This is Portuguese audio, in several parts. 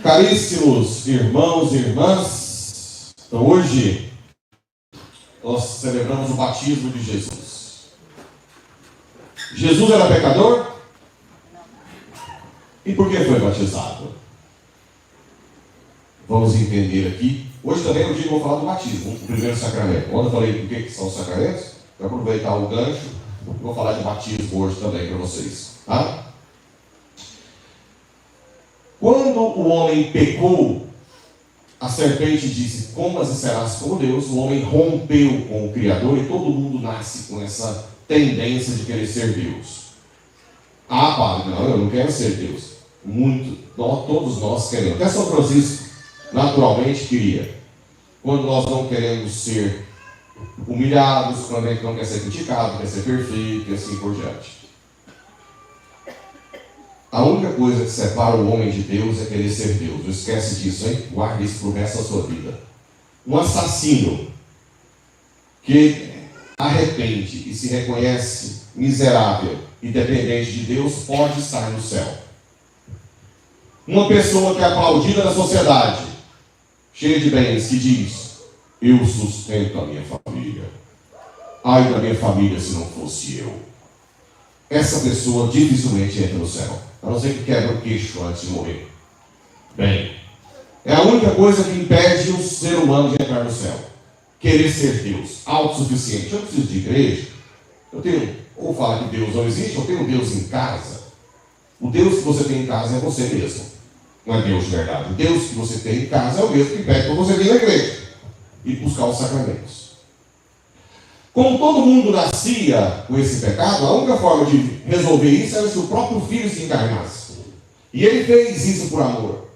Caríssimos irmãos e irmãs, então hoje nós celebramos o batismo de Jesus. Jesus era pecador? E por que foi batizado? Vamos entender aqui. Hoje também é o dia que eu vou falar do batismo, o primeiro sacramento. Quando eu falei do que são os sacramentos, vou aproveitar o gancho e vou falar de batismo hoje também para vocês. Tá? Quando o homem pecou, a serpente disse: comas e serás como Deus. O homem rompeu com o Criador e todo mundo nasce com essa tendência de querer ser Deus. Ah, padre, não, eu não quero ser Deus. Todos nós queremos. Até São Francisco naturalmente queria. Quando nós não queremos ser humilhados, quando a gente não quer ser criticado, quer ser perfeito e assim por diante. A única coisa que separa o homem de Deus é querer ser Deus. Não esquece disso, hein? Guarde isso pro resto da sua vida. Um assassino que arrepende e se reconhece miserável e dependente de Deus pode estar no céu. Uma pessoa que é aplaudida na sociedade, cheia de bens, que diz: eu sustento a minha família. Ai da minha família se não fosse eu. Essa pessoa dificilmente entra no céu, a não ser que quebre o queixo antes de morrer. Bem, é a única coisa que impede o ser humano de entrar no céu. Querer ser Deus, autossuficiente. Eu não preciso de igreja. Ou falar que Deus não existe, eu tenho Deus em casa. O Deus que você tem em casa é você mesmo. Não é Deus de verdade. O Deus que você tem em casa é o mesmo que pede para você vir na igreja e buscar os sacramentos. Como todo mundo nascia com esse pecado, a única forma de resolver isso era se o próprio filho se encarnasse. E ele fez isso por amor.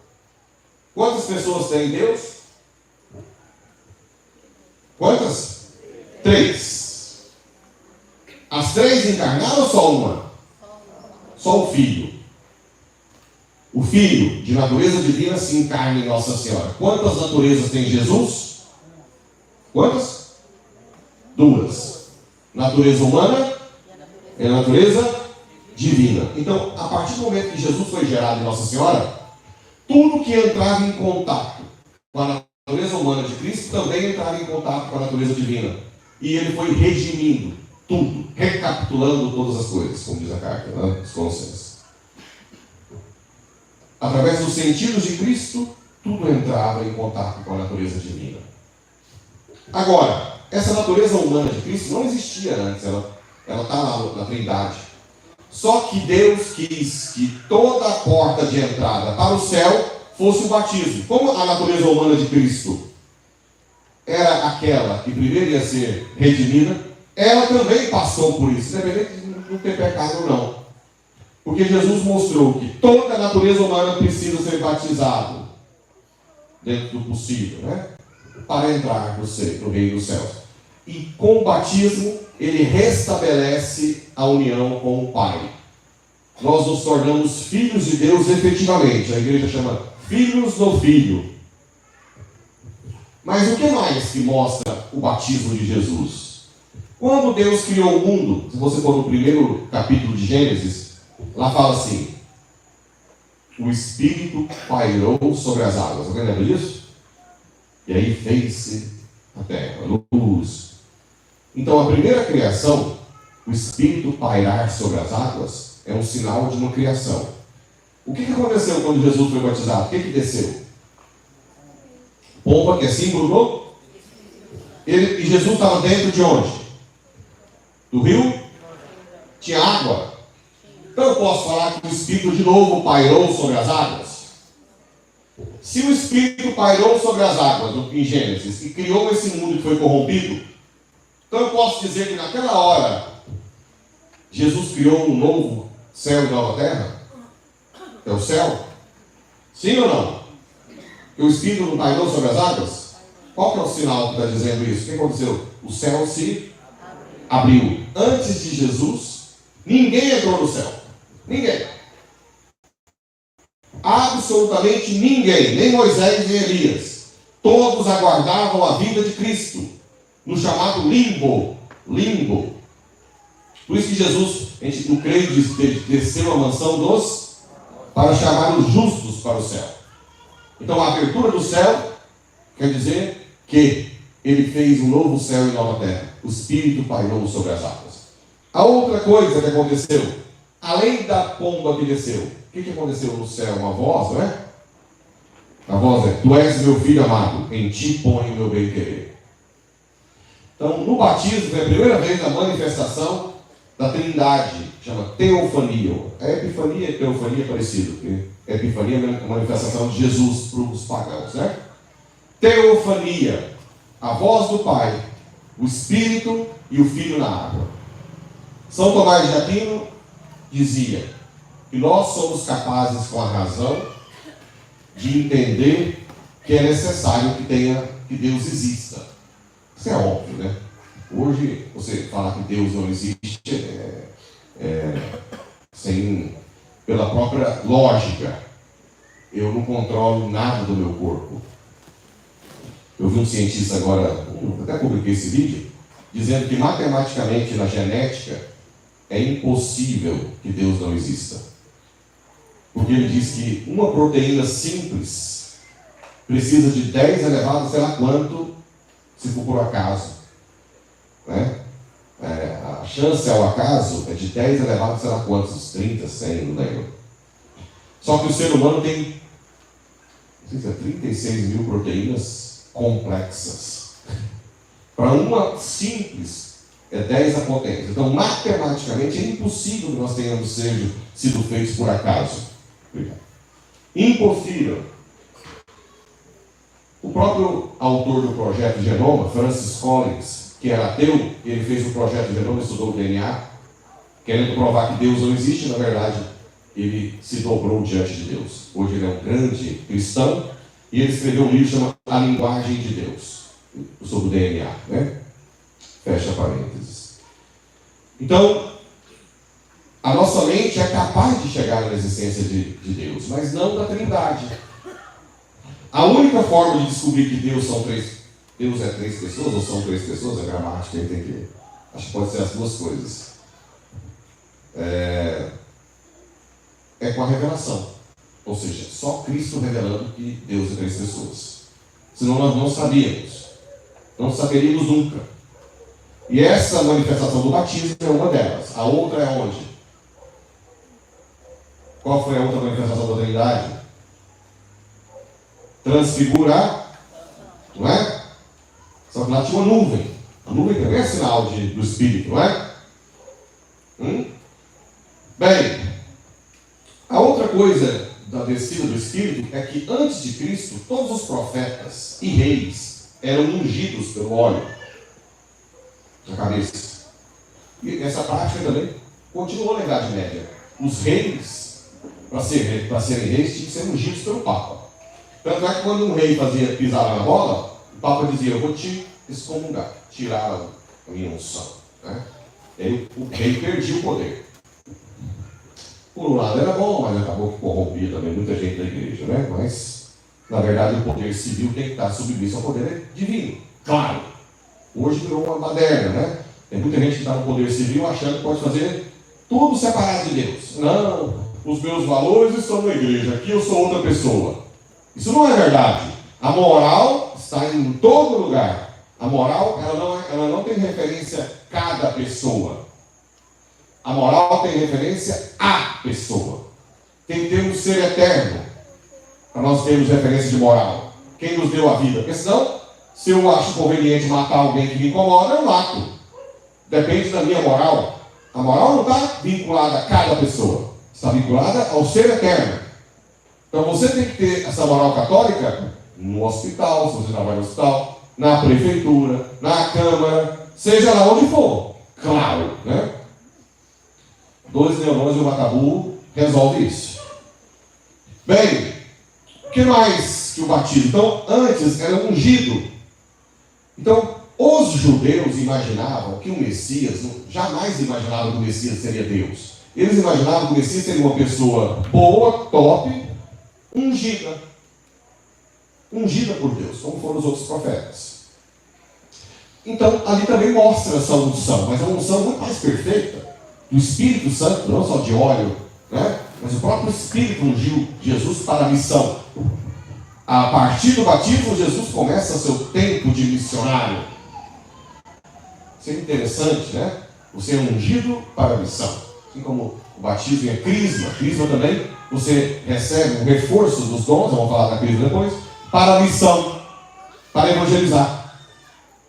Quantas pessoas tem Deus? Quantas? 3. As 3 encarnaram ou só uma? Só o Filho. O Filho, de natureza divina, se encarna em Nossa Senhora. Quantas naturezas tem Jesus? Quantas? 2. Natureza humana e natureza divina. Então, a partir do momento que Jesus foi gerado em Nossa Senhora, tudo que entrava em contato com a natureza humana de Cristo também entrava em contato com a natureza divina. E ele foi redimindo tudo, recapitulando todas as coisas, como diz a carta, né? Os Colossenses. Através dos sentidos de Cristo, tudo entrava em contato com a natureza divina. Agora, essa natureza humana de Cristo não existia antes, ela está lá na Trindade. Só que Deus quis que toda a porta de entrada para o céu fosse o batismo. Como a natureza humana de Cristo era aquela que primeiro ia ser redimida, ela também passou por isso, independente de não ter pecado ou não. Porque Jesus mostrou que toda a natureza humana precisa ser batizada, dentro do possível, né? Para entrar no reino dos céus. E com o batismo, ele restabelece a união com o Pai. Nós nos tornamos filhos de Deus efetivamente. A igreja chama filhos do Filho. Mas o que mais que mostra o batismo de Jesus? Quando Deus criou o mundo, se você for no primeiro capítulo de Gênesis, lá fala assim: o Espírito pairou sobre as águas. Alguém lembra disso? E aí fez-se a terra, a luz. Então a primeira criação, o Espírito pairar sobre as águas, é um sinal de uma criação. O que aconteceu quando Jesus foi batizado? O que desceu? Pomba, que é símbolo do? E Jesus estava dentro de onde? Do rio? Tinha água? Então eu posso falar que o Espírito de novo pairou sobre as águas? Se o Espírito pairou sobre as águas, em Gênesis, e criou esse mundo que foi corrompido, então eu posso dizer que naquela hora, Jesus criou um novo céu e nova terra? É o céu? Sim ou não? Que o Espírito não pairou sobre as águas? Qual que é o sinal que está dizendo isso? O que aconteceu? O céu se abriu. Antes de Jesus, ninguém entrou no céu. Ninguém. Absolutamente ninguém. Nem Moisés, nem Elias. Todos aguardavam a vinda de Cristo. No chamado limbo. Limbo. Por isso que Jesus, a gente não crê que desceu a mansão dos para chamar os justos para o céu. Então a abertura do céu quer dizer que ele fez um novo céu e nova terra. O Espírito pairou sobre as águas. A outra coisa que aconteceu, além da pomba que desceu, o que aconteceu no céu? Uma voz, não é? A voz é: Tu és meu filho amado, em ti ponho o meu bem-querer. Então, no batismo, é a primeira vez a manifestação da Trindade, chama teofania. A epifania e teofania é parecido, porque epifania é a manifestação de Jesus para os pagãos, né? Teofania, a voz do Pai, o Espírito e o Filho na água. São Tomás de Aquino dizia que nós somos capazes, com a razão, de entender que é necessário que Deus exista. Isso é óbvio, né? Hoje, você falar que Deus não existe pela própria lógica. Eu não controlo nada do meu corpo. Eu vi um cientista agora, até publiquei esse vídeo, dizendo que matematicamente, na genética, é impossível que Deus não exista. Porque ele diz que uma proteína simples precisa de 10 elevado a sei lá quanto, se for por acaso. Né? A chance ao acaso é de 10 elevado a sei lá quantos, 30, 100, não lembro. Só que o ser humano tem, não sei se é 36 mil proteínas complexas. Para uma simples, é 10 a potência. Então, matematicamente, é impossível que nós tenhamos sido feitos por acaso. Impossível. O próprio autor do projeto Genoma, Francis Collins, que era ateu, ele fez o projeto Genoma, estudou o DNA, querendo provar que Deus não existe. Na verdade, ele se dobrou diante de Deus. Hoje ele é um grande cristão e ele escreveu um livro chamado A Linguagem de Deus, sobre o DNA, né? Fecha parênteses. Então, a nossa mente é capaz de chegar na existência de Deus, mas não da Trindade. A única forma de descobrir que Deus é 3 pessoas, ou são 3 pessoas, a gramática aí tem que... Acho que pode ser as duas coisas. É com a revelação. Ou seja, só Cristo revelando que Deus é 3 pessoas. Senão nós não sabíamos. Não saberíamos nunca. E essa manifestação do batismo é uma delas. A outra é onde? Qual foi a outra manifestação da Trindade? Transfigurar, não é? Só que lá tinha uma nuvem. A nuvem também é sinal do Espírito, não é? Bem, a outra coisa da descida do Espírito é que antes de Cristo, todos os profetas e reis eram ungidos pelo óleo na cabeça. E essa prática também continuou na Idade Média. Os reis, para serem reis, tinham que ser ungidos pelo Papa. Tanto é que quando um rei pisava na bola, o Papa dizia: eu vou te excomungar, tirar a minha unção. Né? E aí o rei perdia o poder. Por um lado era bom, mas acabou que corrompia também muita gente da igreja, né? Mas, na verdade, o poder civil tem que estar submisso ao poder divino. Claro! Hoje virou uma baderna, né? Tem muita gente que está no poder civil achando que pode fazer tudo separado de Deus. Não, os meus valores estão na igreja, aqui eu sou outra pessoa. Isso não é verdade. A moral está em todo lugar. A moral, ela não tem referência a cada pessoa. A moral tem referência à pessoa. Tem que ter um ser eterno para nós termos referência de moral. Quem nos deu a vida? Porque senão, se eu acho conveniente matar alguém que me incomoda, eu mato. Depende da minha moral. A moral não está vinculada a cada pessoa. Está vinculada ao ser eterno. Então você tem que ter essa moral católica no hospital, se você trabalha no hospital, na prefeitura, na Câmara, seja lá onde for. Claro, né? 2 neurônios e um macabu resolve isso. Bem, o que mais que o batismo? Então, antes era ungido. Então, os judeus imaginavam que o Messias, jamais imaginavam que o Messias seria Deus. Eles imaginavam que o Messias seria uma pessoa boa, top, ungida. Ungida por Deus, como foram os outros profetas. Então, ali também mostra essa unção, mas é uma unção muito mais perfeita. Do Espírito Santo, não só de óleo, né? Mas o próprio Espírito ungiu Jesus para a missão. A partir do batismo, Jesus começa seu tempo de missionário. Isso é interessante, né? Você é ungido para a missão. Assim como o batismo é crisma também, você recebe um reforço dos dons, vamos falar da crisma depois, para a missão, para evangelizar.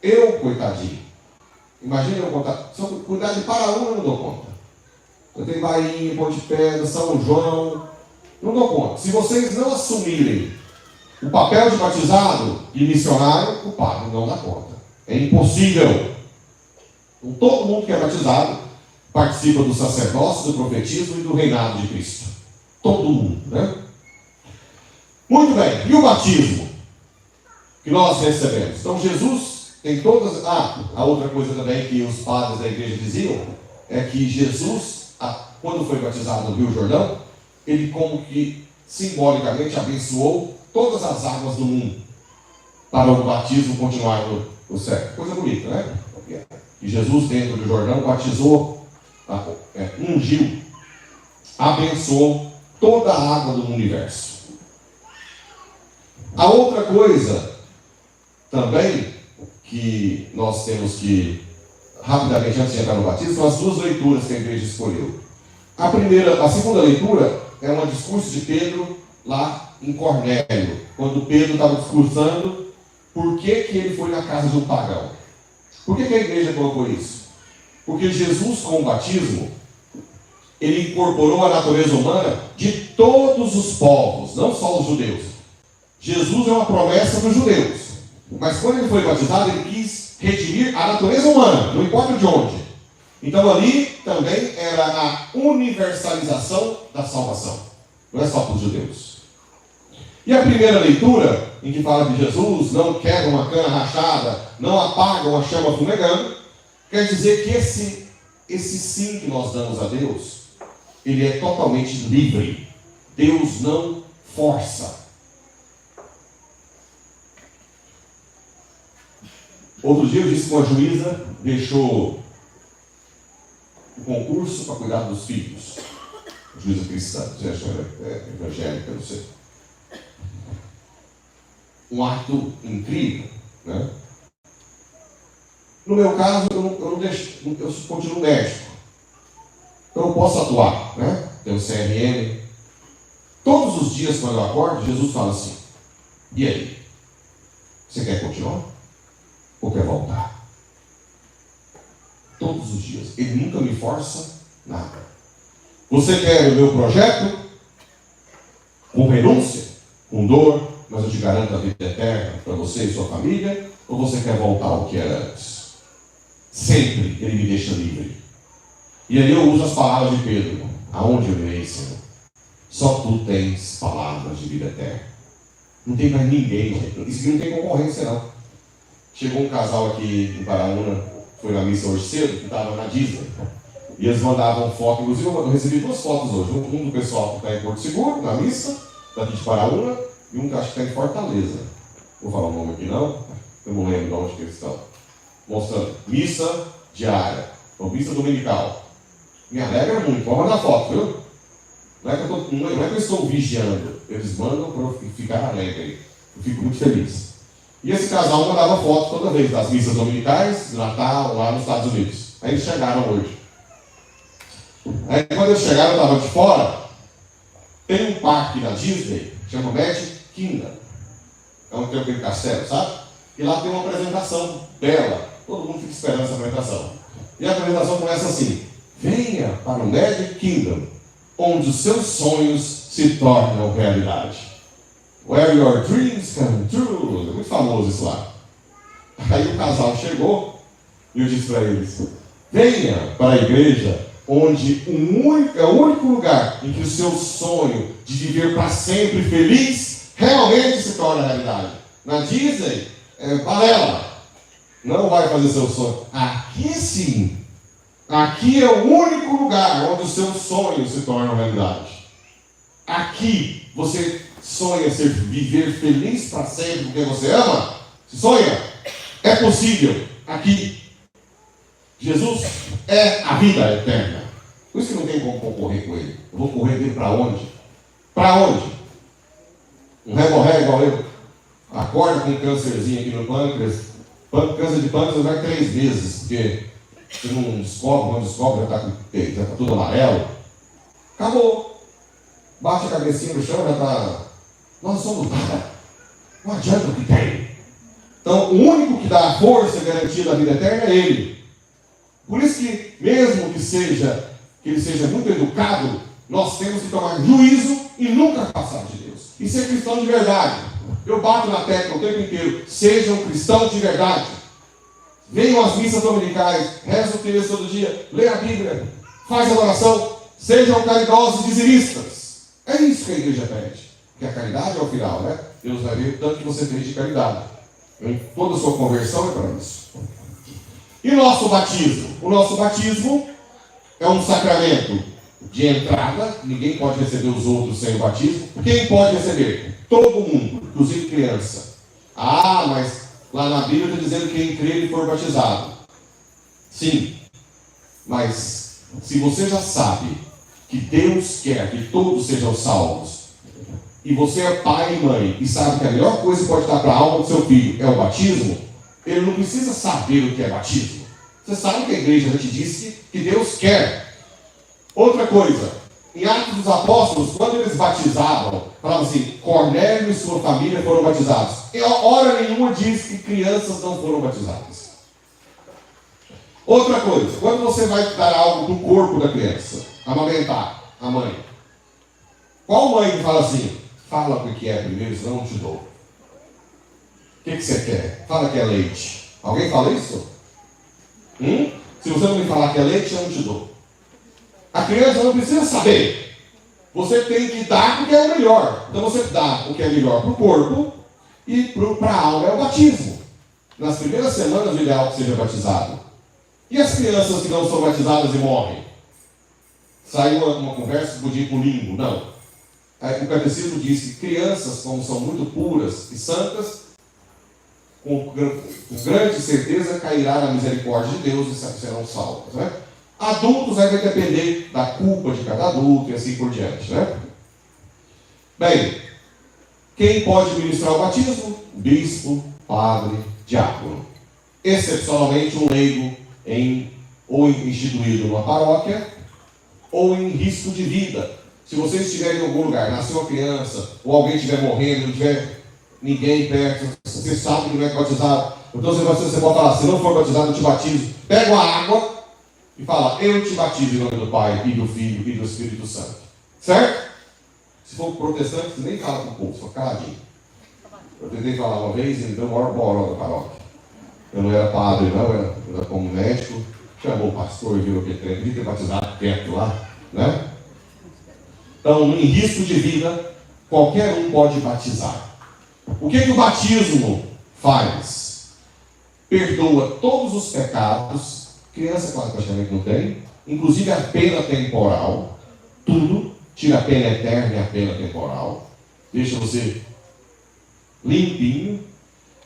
Eu, coitadinho, imagina eu contar, se eu cuidar de Paraúna, eu não dou conta. Eu tenho Bahia, Ponte Pedra, São João, não dou conta. Se vocês não assumirem o papel de batizado e missionário, o padre não dá conta. É impossível. Então, todo mundo que é batizado participa do sacerdócio, do profetismo e do reinado de Cristo. Todo mundo, né? Muito bem. E o batismo que nós recebemos? Então, Jesus tem todas... a outra coisa também que os padres da igreja diziam é que Jesus, quando foi batizado no Rio Jordão, ele como que simbolicamente abençoou todas as águas do mundo para o batismo continuar no século. Coisa bonita, né? E Jesus, dentro do Jordão, batizou, ungiu, abençoou toda a água do universo. A outra coisa também que nós temos que, rapidamente, antes de entrar no batismo, são as duas leituras que a igreja escolheu. A segunda leitura é um discurso de Pedro lá em Cornélio, quando Pedro estava discursando por que ele foi na casa de um pagão. Por que a igreja colocou isso? Porque Jesus, com o batismo, ele incorporou a natureza humana de todos os povos, não só os judeus. Jesus é uma promessa dos judeus, mas quando ele foi batizado, ele quis redimir a natureza humana, não importa de onde. Então ali também era a universalização da salvação, não é só para os judeus. E a primeira leitura, em que fala que Jesus não quebra uma cana rachada, não apaga uma chama fumegando, quer dizer que esse sim que nós damos a Deus, ele é totalmente livre. Deus não força. Outro dia eu disse que uma juíza deixou o concurso para cuidar dos filhos. Juíza cristã, evangélica, não sei. Um ato incrível, né? No meu caso, eu continuo médico. Então eu posso atuar, né? Tenho CRM. Todos os dias, quando eu acordo, Jesus fala assim: e aí? Você quer continuar? Ou quer voltar? Todos os dias. Ele nunca me força nada. Você quer o meu projeto? Com renúncia? Com dor? Mas eu te garanto a vida eterna para você e sua família? Ou você quer voltar ao que era antes? Sempre Ele me deixa livre. E aí eu uso as palavras de Pedro: aonde eu irei, Senhor? Só tu tens palavras de vida eterna. Não tem mais ninguém, gente. Isso aqui não tem concorrência, não. Chegou um casal aqui em Paraúna, foi na missa hoje cedo, que estava na Disney. E eles mandavam foto, inclusive eu recebi 2 fotos hoje. Um do pessoal que está em Porto Seguro, na missa, daqui de Paraúna, e um que acho que está em Fortaleza. Vou falar o nome aqui não, eu não lembro de onde que eles estão. Mostrando missa diária, ou missa dominical. Me alegra muito, vou mandar foto, viu? Não é que eu estou vigiando, eles mandam para eu ficar alegre. Eu fico muito feliz. E esse casal mandava foto toda vez das missas dominicais, de Natal, lá nos Estados Unidos. Aí eles chegaram hoje. Aí quando eles chegaram, eu estava de fora. Tem um parque na Disney, chama Magic Kingdom. É um aquele castelo, sabe? E lá tem uma apresentação bela. Todo mundo fica esperando essa apresentação. E a apresentação começa assim: venha para o Magic Kingdom, onde os seus sonhos se tornam realidade. Where your dreams come true. É muito famoso isso lá. Aí o casal chegou e eu disse para eles: venha para a igreja onde é o único lugar em que o seu sonho de viver para sempre feliz realmente se torna realidade. Na Disney, balela. Não vai fazer seu sonho. Aqui sim. Aqui é o único lugar onde os seus sonhos se tornam realidade. Aqui você sonha viver feliz para sempre porque você ama? Se sonha? É possível. Aqui. Jesus é a vida eterna. Por isso que não tem como concorrer com Ele. Eu vou correr dele para onde? Para onde? Um reborré igual eu, acorda com um câncerzinho aqui no pâncreas, câncer de pâncreas vai 3 meses, porque você não descobre, quando descobre já está tudo amarelo. Acabou. Bate a cabecinha no chão, já está. Nós somos nada. Não adianta o que tem. Então, o único que dá a força e garantia da vida eterna é Ele. Por isso que, mesmo que ele seja muito educado, nós temos que tomar juízo e nunca passar de Deus. E ser cristão de verdade. Eu bato na tecla o tempo inteiro. Seja um cristão de verdade. Venham às missas dominicais, reza o texto todo dia, lê a Bíblia, faz a oração, sejam caridosos e dizimistas. É isso que a igreja pede. Porque a caridade é o final, né? Deus vai ver o tanto que você fez de caridade. Toda a sua conversão é para isso. E o nosso batismo? O nosso batismo é um sacramento de entrada. Ninguém pode receber os outros sem o batismo. Quem pode receber? Todo mundo, inclusive criança. Ah, mas lá na Bíblia está dizendo que quem crer e for batizado. Sim, mas se você já sabe que Deus quer que todos sejam salvos, e você é pai e mãe, e sabe que a melhor coisa que pode dar para a alma do seu filho é o batismo, ele não precisa saber o que é batismo. Você sabe que a igreja já te disse que Deus quer. Outra coisa, em Atos dos Apóstolos, quando eles batizavam, falavam assim, Cornélio e sua família foram batizados. E hora nenhuma diz que crianças não foram batizadas. Outra coisa, quando você vai dar algo do corpo da criança, amamentar a mãe, qual mãe que fala assim, fala o que é primeiro, senão eu não te dou. O que você quer? Fala que é leite. Alguém fala isso? Se você não me falar que é leite, eu não te dou. A criança não precisa saber. Você tem que dar porque é o melhor. Então você dá o que é melhor para o corpo e para a alma é o batismo. Nas primeiras semanas o ideal é que seja batizado. E as crianças que não são batizadas e morrem? Saiu uma conversa que podia ir para o limbo. Não. O catecismo diz que crianças, como são muito puras e santas, com grande certeza cairá na misericórdia de Deus e serão salvas, né? Adultos vai depender da culpa de cada adulto e assim por diante, né? Bem, quem pode ministrar o batismo? Bispo, padre, diácono. Excepcionalmente um leigo ou instituído numa paróquia ou em risco de vida. Se você estiver em algum lugar, nasceu uma criança, ou alguém estiver morrendo, não tiver ninguém perto, você sabe que não é batizado, então você pode falar, se não for batizado, eu te batizo. Pega a água e fala, eu te batizo em nome do Pai, e do Filho, e do Espírito Santo. Certo? Se for protestante, você nem fala com o povo, só caladinho. Eu tentei falar uma vez e me deu o maior boró da paróquia. Eu não era padre, não, eu era como médico. Chamou o pastor e viu que ele queria ter batizado perto lá, né? Então, em risco de vida, qualquer um pode batizar. O que o batismo faz? Perdoa todos os pecados. Criança, claro, praticamente não tem. Inclusive a pena temporal. Tudo. Tira a pena eterna e a pena temporal. Deixa você limpinho.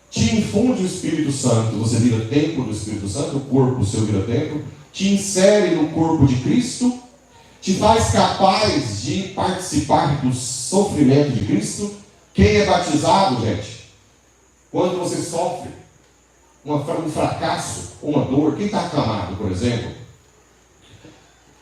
Te infunde o Espírito Santo. Você vira templo do Espírito Santo. O corpo seu vira templo. Te insere no corpo de Cristo. Te faz capaz de participar do sofrimento de Cristo. Quem é batizado, gente, quando você sofre um fracasso, uma dor, quem está acamado, por exemplo,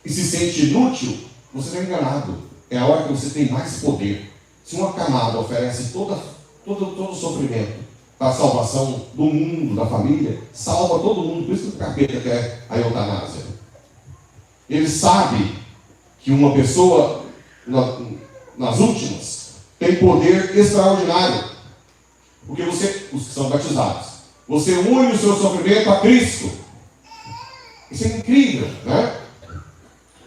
e se sente inútil, você está enganado. É a hora que você tem mais poder. Se uma camada oferece todo o sofrimento para a salvação do mundo, da família, salva todo mundo. Por isso que o capeta quer a eutanásia. Ele sabe que uma pessoa, nas últimas, tem poder extraordinário. Porque os que são batizados, você une o seu sofrimento a Cristo. Isso é incrível, né?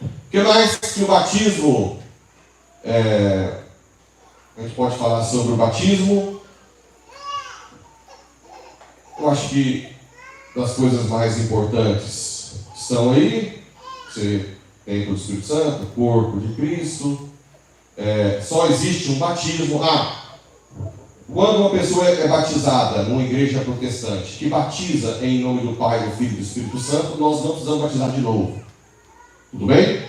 O que mais que o batismo? A gente pode falar sobre o batismo. Eu acho que das coisas mais importantes estão aí. Você tem o Espírito Santo, o corpo de Cristo. Só existe um batismo. Quando uma pessoa é batizada numa igreja protestante, que batiza em nome do Pai, do Filho e do Espírito Santo, nós não precisamos batizar de novo. Tudo bem?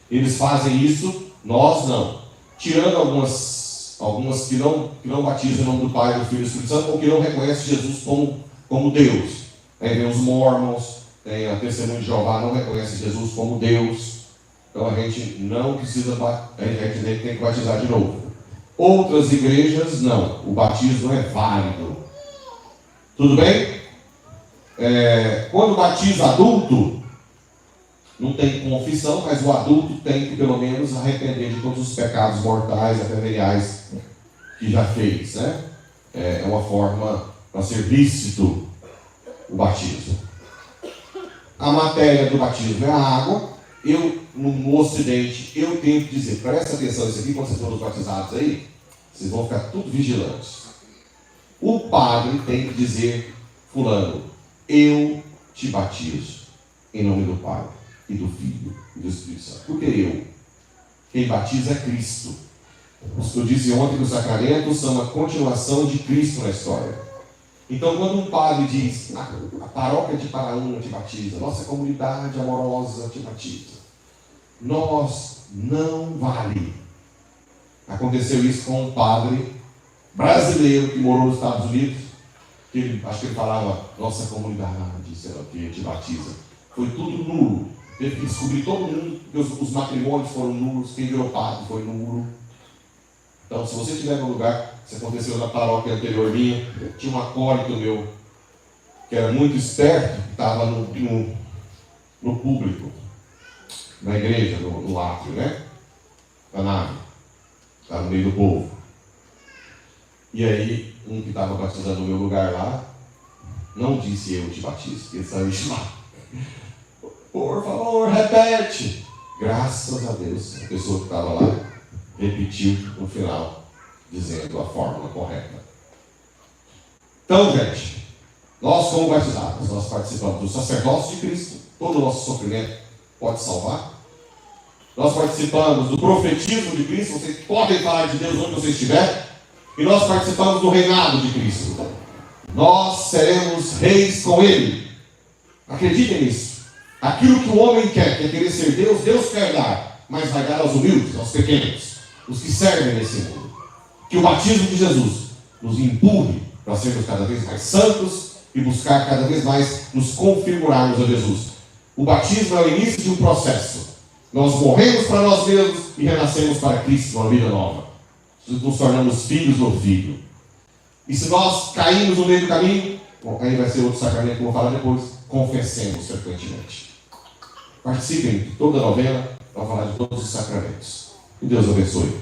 Eles fazem isso, nós não. Tirando algumas algumas que não batizam em nome do Pai, do Filho e do Espírito Santo, ou que não reconhecem Jesus como Deus. Aí vem os mormons, tem a Testemunha de Jeová, não reconhece Jesus como Deus. Então a gente não precisa, a gente tem que batizar de novo. Outras igrejas, não. O batismo é válido. Tudo bem? Quando batiza adulto, não tem confissão, mas o adulto tem que pelo menos arrepender de todos os pecados mortais e veniais que já fez, né? É uma forma para ser lícito o batismo. A matéria do batismo é a água. No Ocidente, eu tenho que dizer, presta atenção nisso aqui, quando vocês forem batizados aí, vocês vão ficar tudo vigilantes. O padre tem que dizer, fulano, eu te batizo em nome do Pai e do Filho e do Espírito Santo. Porque eu, quem batiza é Cristo. Eu disse ontem que os sacramentos são uma continuação de Cristo na história. Então, quando um padre diz, a paróquia de Paraúna te batiza, nossa comunidade amorosa te batiza, nós não vale. Aconteceu isso com um padre brasileiro que morou nos Estados Unidos, acho que ele falava, nossa comunidade, sei lá o que, te batiza. Foi tudo nulo. Teve que descobrir todo mundo, que os matrimônios foram nulos, quem virou padre foi nulo. Então, se você estiver no lugar, se aconteceu na paróquia anterior minha, tinha um acólito meu, que era muito esperto, que estava no público, na igreja, no átrio, né? Na nave, estava no meio do povo. E aí, um que estava batizando no meu lugar lá, não disse eu te batizo, ele saiu de lá. Por favor, repete. Graças a Deus, a pessoa que estava lá repetiu no final, dizendo a fórmula correta. Então, gente, nós como batizados, nós participamos do sacerdócio de Cristo. Todo o nosso sofrimento pode salvar. Nós participamos do profetismo de Cristo. Vocês podem falar de Deus onde você estiver. E nós participamos do reinado de Cristo. Nós seremos reis com Ele. Acreditem nisso. Aquilo que o homem quer querer ser Deus, Deus quer dar. Mas vai dar aos humildes, aos pequenos, os que servem nesse mundo. Que o batismo de Jesus nos empurre para sermos cada vez mais santos e buscar cada vez mais nos configurarmos a Jesus. O batismo é o início de um processo. Nós morremos para nós mesmos e renascemos para Cristo, uma vida nova. Nos tornamos filhos do Filho. E se nós caímos no meio do caminho, aí vai ser outro sacramento que eu vou falar depois, confessemos frequentemente. Participem de toda a novena para falar de todos os sacramentos. Que Deus abençoe.